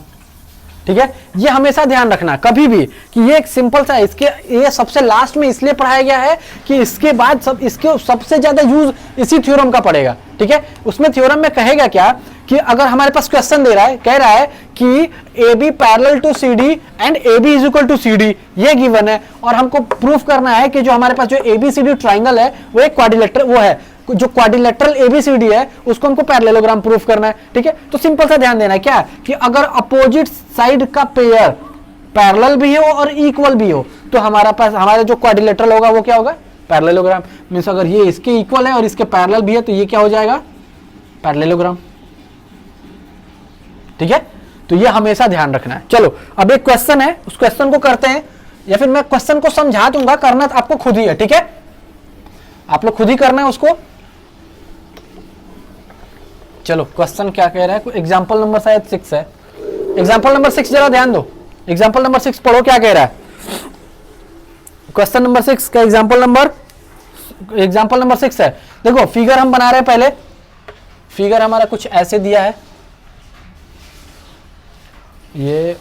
A: ठीक है। ये हमेशा ध्यान रखना कभी भी कि ये एक सिंपल सा, इसके ये सबसे लास्ट में इसलिए पढ़ाया गया है कि इसके बाद इसके सबसे ज्यादा यूज इसी थ्योरम का पड़ेगा, ठीक है। उसमें थ्योरम में कहेगा क्या कि अगर हमारे पास क्वेश्चन दे रहा है, कह रहा है कि AB parallel to CD and AB is equal to CD, ये गिवन है, और हमको प्रूफ करना है कि जो हमारे पास जो ABCD ट्राइंगल है वो एक क्वाड्रिलेटरल, वो है जो क्वाड्रिलेटरल ABCD है उसको हमको पैरेललोग्राम प्रूफ करना है, ठीक है। तो सिंपल सा ध्यान देना है क्या कि अगर अपोजिट साइड का पेयर पैरेलल भी हो और इक्वल भी हो तो हमारा जो क्वाड्रिलेटरल होगा वो क्या होगा, पैरेललोग्राम। मींस अगर ये इसके इक्वल है और इसके पैरेलल भी है तो ये क्या हो जाएगा, पैरेललोग्राम, ठीक है। तो ये हमेशा ध्यान रखना है। चलो अब एक क्वेश्चन है, उस क्वेश्चन को करते हैं, या फिर मैं क्वेश्चन को समझा दूंगा, करना आपको खुद ही है, ठीक है। आप लोग खुद ही करना है उसको। चलो क्वेश्चन क्या कह रहा है, एग्जाम्पल नंबर शायद 6 है। एग्जाम्पल नंबर 6 जरा ध्यान दो, एग्जाम्पल नंबर 6 पढ़ो क्या कह रहा है। क्वेश्चन नंबर 6 का एग्जाम्पल नंबर 6 है। देखो फिगर हम बना रहे हैं, पहले फिगर हमारा कुछ ऐसे दिया है, ये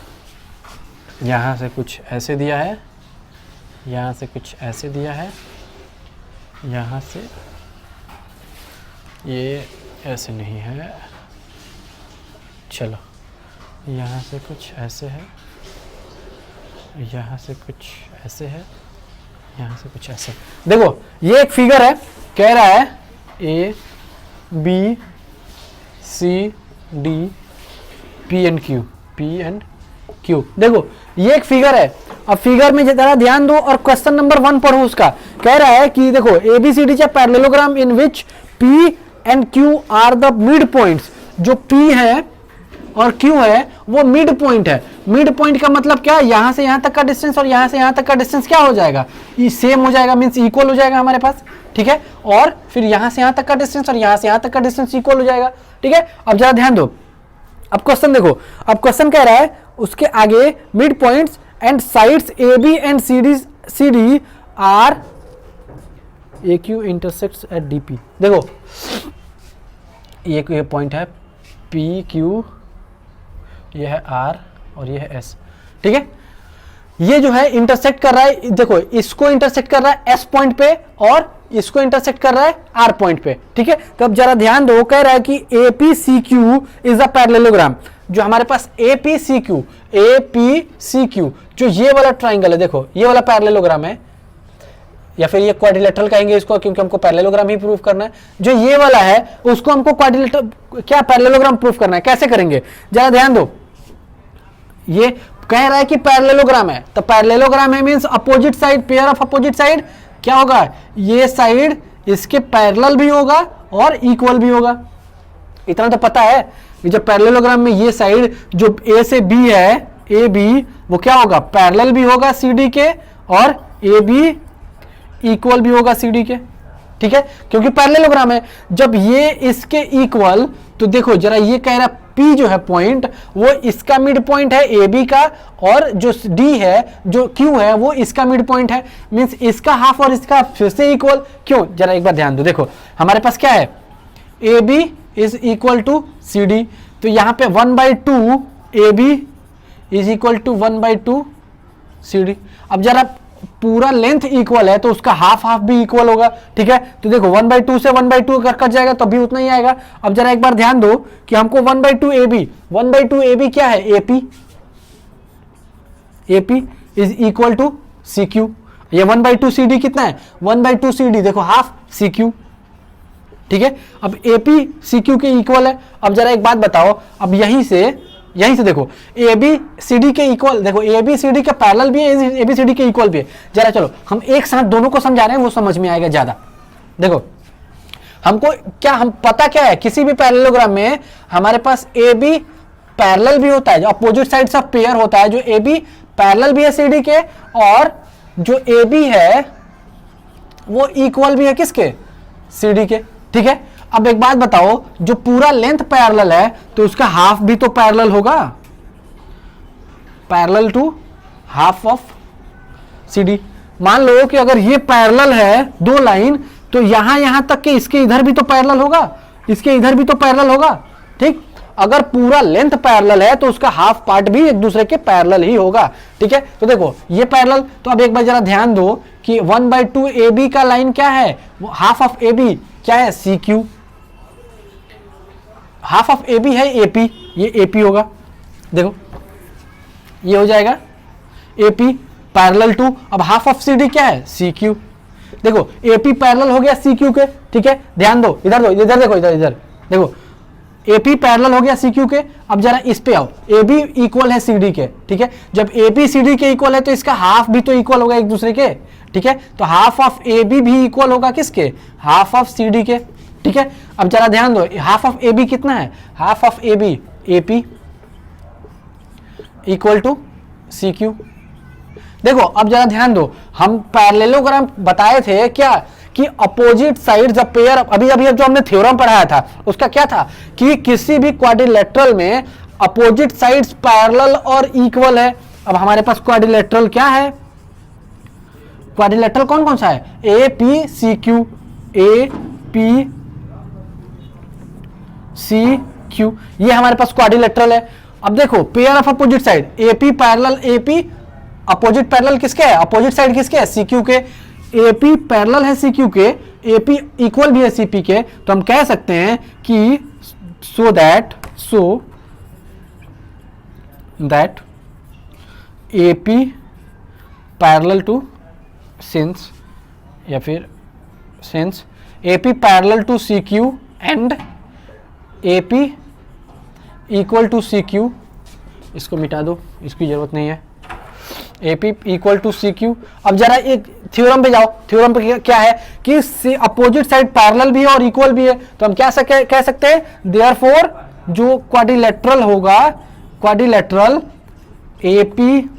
A: यहां से कुछ ऐसे दिया है, यहां से कुछ ऐसे दिया है, यहां से ये ऐसे नहीं है, चलो यहाँ से कुछ ऐसे है, यहाँ से कुछ ऐसे है, यहाँ से कुछ ऐसे। देखो ये एक फिगर है, कह रहा है A B C D P and Q। देखो ये एक फिगर है। अब फिगर में जरा ध्यान दो और क्वेश्चन नंबर 1 पढ़ो उसका। कह रहा है कि देखो ABCD is a parallelogram in which P and Q are the mid points. जो P है और Q है वो मिड पॉइंट है। मिड पॉइंट का मतलब क्या, यहां से यहां तक का डिस्टेंस और यहां से यहां तक का डिस्टेंस क्या हो जाएगा, ये सेम हो जाएगा, मींस इक्वल हो जाएगा हमारे पास, ठीक है। और फिर यहां से यहां तक का डिस्टेंस और यहां से यहां तक का डिस्टेंस इक्वल हो जाएगा, ठीक है। अब जरा ध्यान दो, अब क्वेश्चन देखो, अब क्वेश्चन कह रहा है उसके आगे mid points and sides AB and CD are AQ intersects at DP। देखो ये पॉइंट है PQ, ये है R और ये है S, ठीक है। ये जो है इंटरसेक्ट कर रहा है, देखो इसको इंटरसेक्ट कर रहा है S पॉइंट पे और इसको इंटरसेक्ट कर रहा है R पॉइंट पे, ठीक है। तो अब जरा ध्यान दो, कह रहा है कि APCQ इज अ पैरेललोग्राम। जो हमारे पास APCQ जो ये वाला ट्राइंगल है, देखो ये वाला पैरेललोग्राम है, या फिर ये क्वाड्रिलेटरल कहेंगे इसको क्योंकि हमको पैरेललोग्राम ही प्रूफ करना है। जो ये वाला है उसको हमको क्वाड्रिलेटरल क्या पैरेललोग्राम प्रूफ करना है, कैसे करेंगे जरा ध्यान दो। ये कह रहा है कि पैरेललोग्राम है, तो पैरेललोग्राम है means opposite side, pair of opposite side क्या होगा, ये साइड इसके पैरेलल भी होगा और इक्वल भी होगा। इतना तो पता है कि जब पैरेललोग्राम में ये साइड जो A से B है, AB वो क्या होगा, पैरेलल भी होगा CD के और AB इक्वल भी होगा CD के, ठीक है, क्योंकि पैरेललोग्राम है। जब ये इसके इक्वल, तो देखो जरा ये कह रहा P जो है पॉइंट वो इसका मिड पॉइंट है AB का, और जो D है जो Q है वो इसका मिड पॉइंट है, मींस इसका हाफ और इसका फिर से इक्वल। क्यों, जरा एक बार ध्यान दो। देखो हमारे पास क्या है, A B is equal to C D. तो यहां पे 1/2 A B is equal to 1/2 C D. अब जरा पूरा लेंथ इक्वल है तो उसका हाफ हाफ भी इक्वल होगा, ठीक है। तो देखो 1/2 से 1/2 अगर कट जाएगा तो भी उतना ही आएगा। अब जरा एक बार ध्यान दो कि हमको 1/2 ए बी, 1/2 ए बी क्या है, AP, AP is equal to C Q. ये 1/2 सी डी कितना है, 1/2 सी डी देखो हाफ सी क्यू, ठीक है। अब एपी सी क्यू के इक्वल है। अब जरा एक बात बताओ, अब यहीं से देखो ए बी सी डी के इक्वल, देखो ए बी सी डी के पैरेलल भी है, ए बी सी डी के इक्वल भी है। जरा चलो हम एक साथ दोनों को समझा रहे हैं, वो समझ में आएगा ज्यादा। देखो हमको क्या, हम पता क्या है, किसी भी पैरेललोग्राम में हमारे पास ए बी पैरेलल भी होता है, जो अपोजिट साइड्स ऑफ पेयर होता है, जो ए बी पैरेलल भी है सी डी के, और जो ए बी है वो इक्वल भी है किसके, सी डी के, ठीक है। अब एक बात बताओ, जो पूरा लेंथ पैरेलल है तो उसका हाफ भी तो पैरेलल होगा, parallel to half of C D. मान लो कि अगर ये पैरेलल है दो लाइन, तो यहां तक के इसके इधर भी तो पैरेलल होगा, इसके इधर भी तो पैरेलल होगा, ठीक। अगर पूरा लेंथ पैरेलल है तो उसका हाफ पार्ट भी एक दूसरे के पैरेलल ही होगा, ठीक है। तो देखो ये पैरेलल, तो अब एक बार जरा ध्यान दो कि 1/2 ए बी का लाइन क्या है, वो हाफ ऑफ ए बी क्या है, C Q, half of A B है एपी, ये एपी होगा। देखो ये हो जाएगा एपी पैरेलल टू, अब हाफ ऑफ सी डी क्या है, सी क्यू। देखो एपी पैरेलल हो गया सी क्यू के, ठीक है। ध्यान दो, इधर देखो, इधर देखो एपी पैरेलल हो गया सी क्यू के। अब जरा इस पे आओ, ए बी इक्वल है सी डी के, ठीक है। जब ए बी सी डी के इक्वल है तो इसका हाफ भी तो इक्वल होगा एक दूसरे के, ठीक है। तो हाफ ऑफ ए बी भी इक्वल होगा किसके, हाफ ऑफ सी डी के, ठीक है। अब जरा ध्यान दो, हाफ ऑफ ए बी कितना है, half of A B AP equal to C Q. देखो अब जरा ध्यान दो, हम पैरेललोग्राम बताए थे क्या, कि अपोजिट साइड्स ऑफ पेयर, अभी जो हमने थ्योरम पढ़ाया था उसका क्या था, कि किसी भी क्वाड्रिलेटरल में अपोजिट साइड्स पैरेलल और इक्वल है। अब हमारे पास क्वाड्रिलेटरल क्या है, क्वाड्रिलेटरल कौन कौन सा है, A P C Q, A P C Q, ये हमारे पास क्वाड्रिलेटरल है। अब देखो pair of opposite side, AP parallel AP, opposite parallel किसके है, अपोजिट साइड किसके है, सी क्यू के। एपी पैरेलल है सी क्यू के, एपी इक्वल भी है सी पी के, तो हम कह सकते हैं कि so that AP parallel to since, या फिर since AP parallel to C Q and AP equal to C Q, इसको मिटा दो, इसकी जरूरत नहीं है, AP equal to C Q. अब जरा एक थ्योरम पे जाओ, थ्योरम पे क्या है कि अपोजिट साइड पैरेलल भी है और इक्वल भी है, तो हम क्या कह सकते हैं, देयरफॉर जो क्वाड्रिलेटरल होगा, क्वाड्रिलेटरल एपी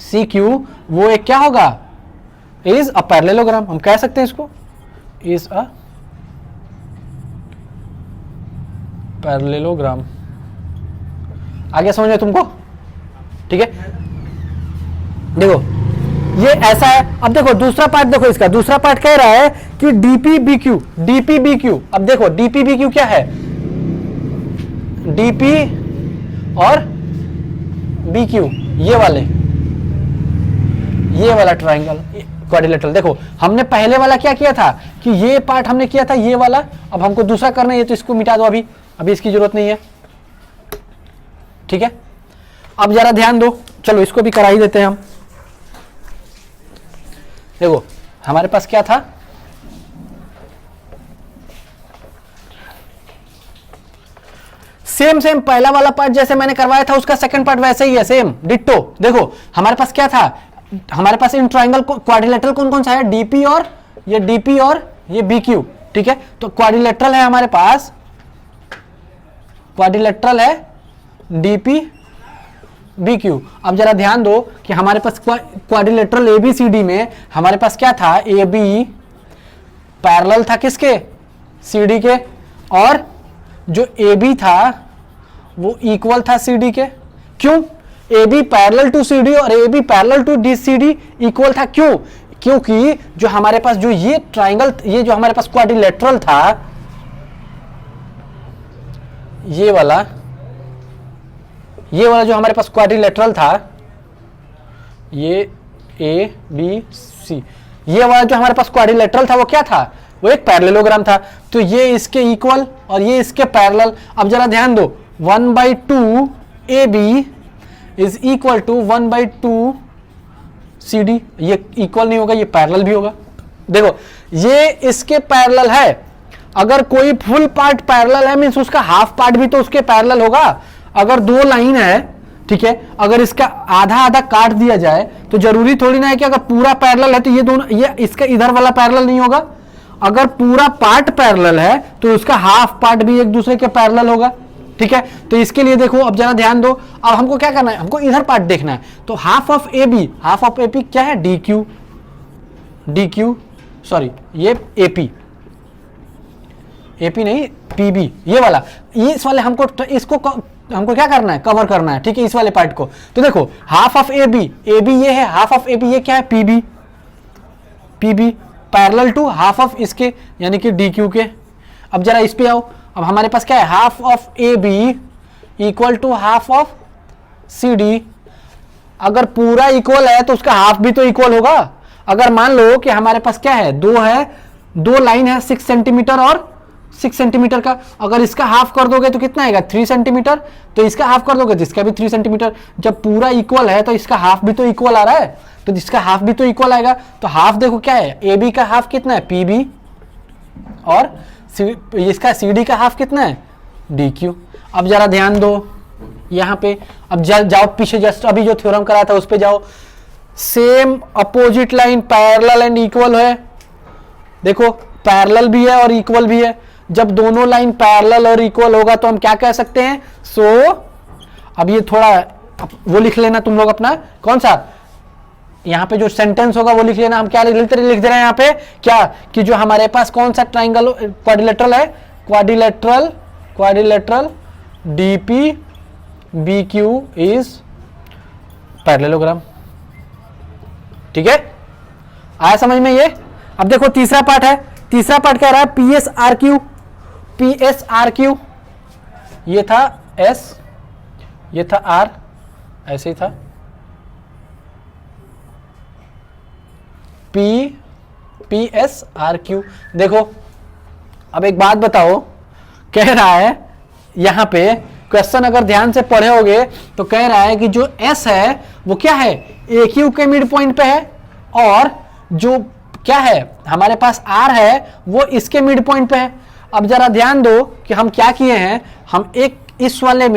A: सी क्यू, वो एक क्या होगा, इज अ पैरेललोग्राम, हम कह सकते हैं इसको इज अ पैरेललोग्राम। आगे समझ में तुमको, ठीक है। देखो ये ऐसा है। अब देखो दूसरा पार्ट, देखो इसका दूसरा पार्ट कह रहा है कि DP B Q, DP B Q. अब देखो डीपी बी क्यू क्या है, डीपी और बी क्यू, ये वाला ट्राइंगल क्वाड्रिलेटरल। देखो हमने पहले वाला क्या किया था कि ये पार्ट हमने किया था ये वाला, अब हमको दूसरा करना है, तो इसको मिटा दो, अभी इसकी जरूरत नहीं है, ठीक है। अब जरा ध्यान दो, चलो इसको भी करा ही देते हैं हम। देखो हमारे पास क्या था, सेम पहला वाला पार्ट जैसे मैंने करवाया था उसका सेकंड पार्ट वैसे ही है, सेम डिट्टो। देखो हमारे पास क्या था, हमारे पास इन ट्राइंगल क्वाड्रिलेटरल कौन कौन सा है, डीपी और ये बी क्यू, ठीक है। तो क्वाड्रिलेटरल है हमारे पास, क्वाड्रिलेटरल है डीपी बी क्यू। अब जरा ध्यान दो कि हमारे पास quadrilateral A B C D में हमारे पास क्या था, ए बी पैरेलल था किसके, सी डी के, और जो ए बी था वो इक्वल था सी डी के। क्यों, A B parallel to C D और A B parallel to D C D equal था, क्यों, क्योंकि जो हमारे पास जो ये ट्राइंगल, ये जो हमारे पास क्वाड्रिलेटरल था, ये वाला जो हमारे पास क्वाड्रिलेटरल था, ये ए बी सी, ये वाला जो हमारे पास क्वाड्रिलेटरल था वो क्या था, वो एक पैरेललोग्राम था। तो ये इसके इक्वल और ये इसके पैरेलल। अब जरा ध्यान दो, 1/2 AB is equal to 1/2 CD। ये इक्वल नहीं होगा, ये पैरेलल भी होगा। देखो ये इसके पैरेलल है, अगर कोई फुल पार्ट पैरेलल है मींस उसका हाफ पार्ट भी तो उसके पैरेलल होगा। अगर दो लाइन है, ठीक है, अगर इसका आधा आधा काट दिया जाए तो जरूरी थोड़ी ना है कि अगर पूरा पैरेलल है तो ये दोनों, ये इसका इधर वाला पैरेलल नहीं होगा। अगर पूरा पार्ट पैरेलल है तो उसका हाफ पार्ट भी एक दूसरे के पैरेलल होगा, ठीक है। तो इसके लिए देखो, अब जरा ध्यान दो, अब हमको क्या करना है, हमको इधर पार्ट देखना है। तो हाफ ऑफ AB क्या है, DQ, सॉरी ये AP नहीं, PB, ये वाला, इस वाले इसको हमको क्या करना है, कवर करना है, ठीक है, इस वाले पार्ट को। तो देखो हाफ ऑफ AB ये है, हाफ ऑफ AB ये क्या है, PB parallel to half of इसके यानी कि DQ के। अब जरा इस पे आओ, अब हमारे पास क्या है, half of AB equal to half of CD। अगर पूरा इक्वल है तो उसका हाफ भी तो इक्वल होगा। अगर मान लो कि हमारे पास क्या है, दो लाइन है 6 सेंटीमीटर और 6 सेंटीमीटर का, अगर इसका हाफ कर दोगे तो कितना आएगा, 3 सेंटीमीटर। तो इसका हाफ कर दोगे तो इसका भी 3 सेंटीमीटर। जब पूरा इक्वल है तो इसका हाफ भी तो इक्वल आ रहा है, तो इसका हाफ भी तो इक्वल आएगा। तो हाफ देखो क्या है, AB का हाफ कितना है, PB, और इसका CD का हाफ कितना है, DQ। अब जरा ध्यान दो यहां पे, अब जाओ पीछे, जस्ट अभी जो थ्योरम कराया था उस पे जाओ। Same opposite line parallel and equal है। देखो पैरेलल भी है और इक्वल भी है। जब दोनों लाइन पैरेलल और इक्वल होगा तो हम क्या कह सकते हैं, अब ये थोड़ा वो लिख लेना तुम लोग अपना, कौन सा यहां पे जो सेंटेंस होगा वो लिख लेना। हम क्या लिख दे रहे हैं यहां पे, क्या कि जो हमारे पास कौन सा ट्राइंगल क्वाड्रिलेटरल है, quadrilateral DP BQ is parallelogram, ठीक है, आया समझ में ये। अब देखो तीसरा पार्ट है, तीसरा पार्ट कह रहा है PSRQ, ये था S, ये था R, ऐसे ही था PSRQ। देखो अब एक बात बताओ, कह रहा है यहां पे क्वेश्चन अगर ध्यान से पढ़े होगे तो कह रहा है कि जो S है वो क्या है, AQ के मिड पॉइंट पे है, और जो क्या है हमारे पास R है वो इसके मिड पॉइंट पे है। अब जरा ध्यान दो कि हम क्या किए हैं, हम एक इस वाले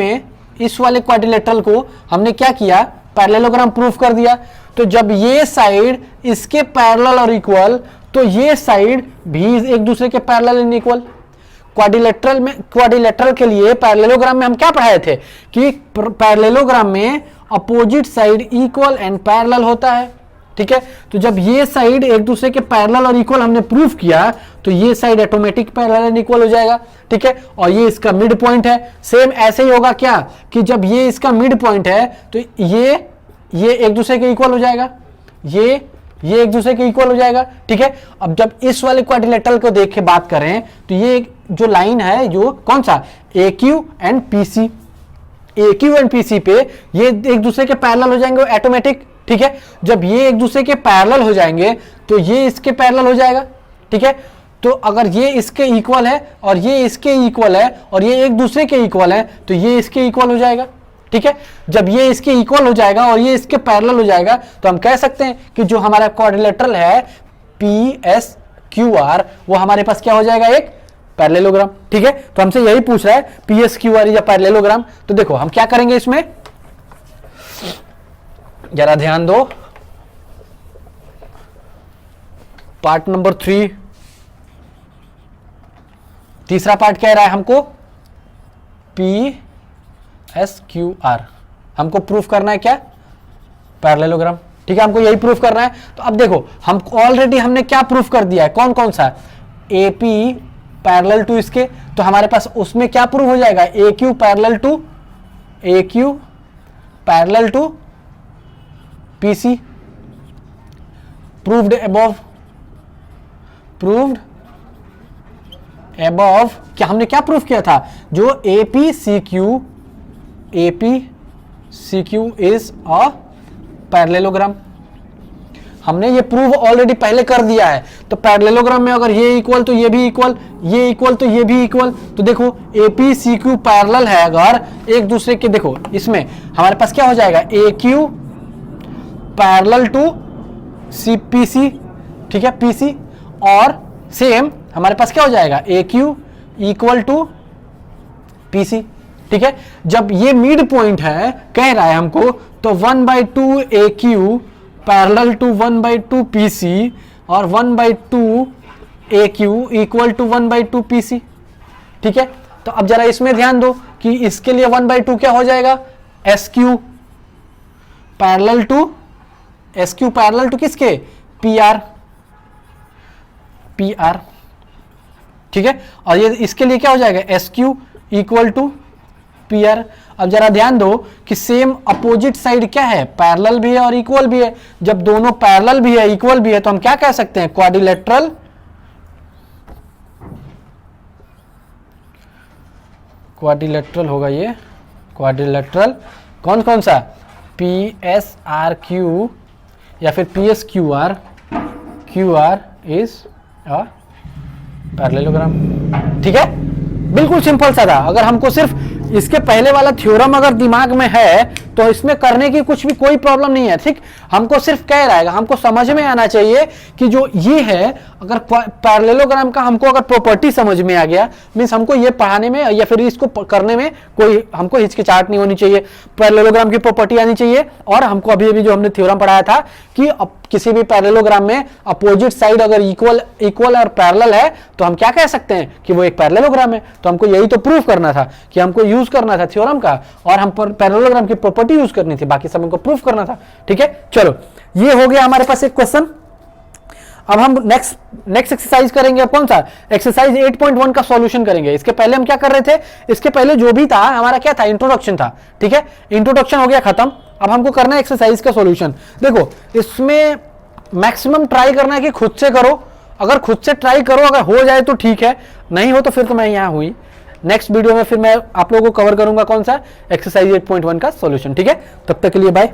A: क्वाड्रिलेटरल को हमने क्या किया, पैरेललोग्राम प्रूफ कर दिया। तो जब ये साइड इसके पैरेलल और इक्वल, तो ये साइड भी एक दूसरे के पैरेलल एंड इक्वल। क्वाड्रिलेटरल के लिए पैरेललोग्राम में हम क्या पढ़ाए थे कि पैरेललोग्राम में opposite side equal and parallel होता है, ठीक है। तो जब ये साइड एक दूसरे के पैरेलल और इक्वल हमने प्रूफ किया तो ये side automatic parallel and equal हो जाएगा, ठीक है। और ये इसका मिड पॉइंट है। सेम ऐसे ही होगा क्या कि जब ये इसका मिड पॉइंट है तो ये एक दूसरे के इक्वल हो जाएगा, ये एक दूसरे के इक्वल हो जाएगा, ठीक है। अब जब इस वाले क्वाड्रिलेटरल को देख के बात करें तो ये जो लाइन है, जो कौन सा, AQ एंड PC पे ये एक दूसरे के पैरेलल हो जाएंगे ऑटोमेटिक, ठीक है। जब ये एक दूसरे के पैरेलल हो जाएंगे तो ये इसके पैरेलल हो जाएगा, ठीक है। तो अगर ये इसके इक्वल है और ये इसके इक्वल है और ये एक दूसरे के इक्वल है तो ये इसके इक्वल हो जाएगा, ठीक है। जब ये इसके इक्वल हो जाएगा और ये इसके पैरेलल हो जाएगा तो हम कह सकते हैं कि जो हमारा क्वाड्रिलेटरल है PSQR वो हमारे पास क्या हो जाएगा, एक पैरेललोग्राम, ठीक है। तो हमसे यही पूछ रहा है PSQR या पैरेललोग्राम। तो देखो हम क्या करेंगे इसमें, जरा ध्यान दो, पार्ट नंबर 3, तीसरा पार्ट कह रहा है हमको PSQR, हमको प्रूफ करना है क्या, पैरेललोग्राम, ठीक है, हमको यही प्रूफ करना है। तो अब देखो हम ऑलरेडी हमने क्या प्रूफ कर दिया है, कौन कौन सा, AP पैरेलल टू इसके, तो हमारे पास उसमें क्या प्रूफ हो जाएगा, AQ parallel to PC, proved above, क्या हमने क्या प्रूफ किया था, जो APCQ इज अ पैरेललोग्राम, हमने ये प्रूव ऑलरेडी पहले कर दिया है। तो पैरेललोग्राम में अगर ये इक्वल तो ये भी इक्वल, ये इक्वल तो ये भी इक्वल, तो देखो APCQ पैरेलल है अगर एक दूसरे के, देखो इसमें हमारे पास क्या हो जाएगा, AQ पैरेलल टू CPC, ठीक है, PC, और सेम हमारे पास क्या हो जाएगा, AQ इक्वल टू PC, ठीक है। जब ये मिड पॉइंट है कह रहा है हमको, तो 1/2 AQ पैरेलल टू 1/2 PC और 1/2 AQ इक्वल टू 1/2 PC, ठीक है। तो अब जरा इसमें ध्यान दो कि इसके लिए 1/2 क्या हो जाएगा, SQ पैरेलल टू किसके, PR, ठीक है। और ये इसके लिए क्या हो जाएगा, SQ इक्वल टू PR। अब जरा ध्यान दो कि सेम अपोजिट साइड क्या है, पैरेलल भी है और इक्वल भी है। जब दोनों पैरेलल भी है इक्वल भी है तो हम क्या कह सकते हैं, क्वाड्रिलेटरल होगा ये, क्वाड्रिलेटरल कौन कौन सा, PSRQ या फिर PSQR, QR is a parallelogram, ठीक है। बिल्कुल सिंपल सा था। अगर हमको सिर्फ इसके पहले वाला थ्योरम अगर दिमाग में है तो इसमें करने की कुछ भी कोई प्रॉब्लम नहीं है, ठीक। हमको सिर्फ कह रहा है, हमको समझ में आना चाहिए कि जो ये है, अगर पैरेललोग्राम का हमको अगर प्रॉपर्टी समझ में आ गया, मींस हमको ये पढ़ाने में या फिर इसको करने में कोई हमको हिचकिचाहट नहीं होनी चाहिए। पैरेललोग्राम की प्रॉपर्टी आनी चाहिए। और हमको अभी जो हमने थ्योरम पढ़ाया था कि किसी भी पैरेललोग्राम में अपोजिट साइड अगर इक्वल और पैरेलल है तो हम क्या कह सकते हैं कि वो एक पैरेललोग्राम है। तो हमको यही तो प्रूफ करना था कि हमको यूज करना था थ्योरम का, और हम पैरेललोग्राम की प्रॉपर्टी यूज करनी थी, बाकी सब हमको प्रूफ करना था, ठीक है। चलो ये हो गया हमारे पास एक क्वेश्चन। अब हम नेक्स्ट एक्सरसाइज करेंगे। अब कौन सा, एक्सरसाइज 8.1 का सॉल्यूशन करेंगे। इसके पहले हम क्या कर रहे थे, इसके पहले जो भी था हमारा क्या था, इंट्रोडक्शन था, ठीक है। इंट्रोडक्शन हो गया खत्म। अब हमको करना है एक्सरसाइज का सॉल्यूशन। देखो इसमें मैक्सिमम ट्राई करना है कि खुद से करो। अगर खुद से ट्राई करो, अगर हो जाए तो ठीक है, नहीं हो तो फिर तो मैं यहां हुई। नेक्स्ट वीडियो में फिर मैं आप लोगों को कवर करूंगा कौन सा, एक्सरसाइज 8.1 का सॉल्यूशन, ठीक है। तब तक के लिए बाय।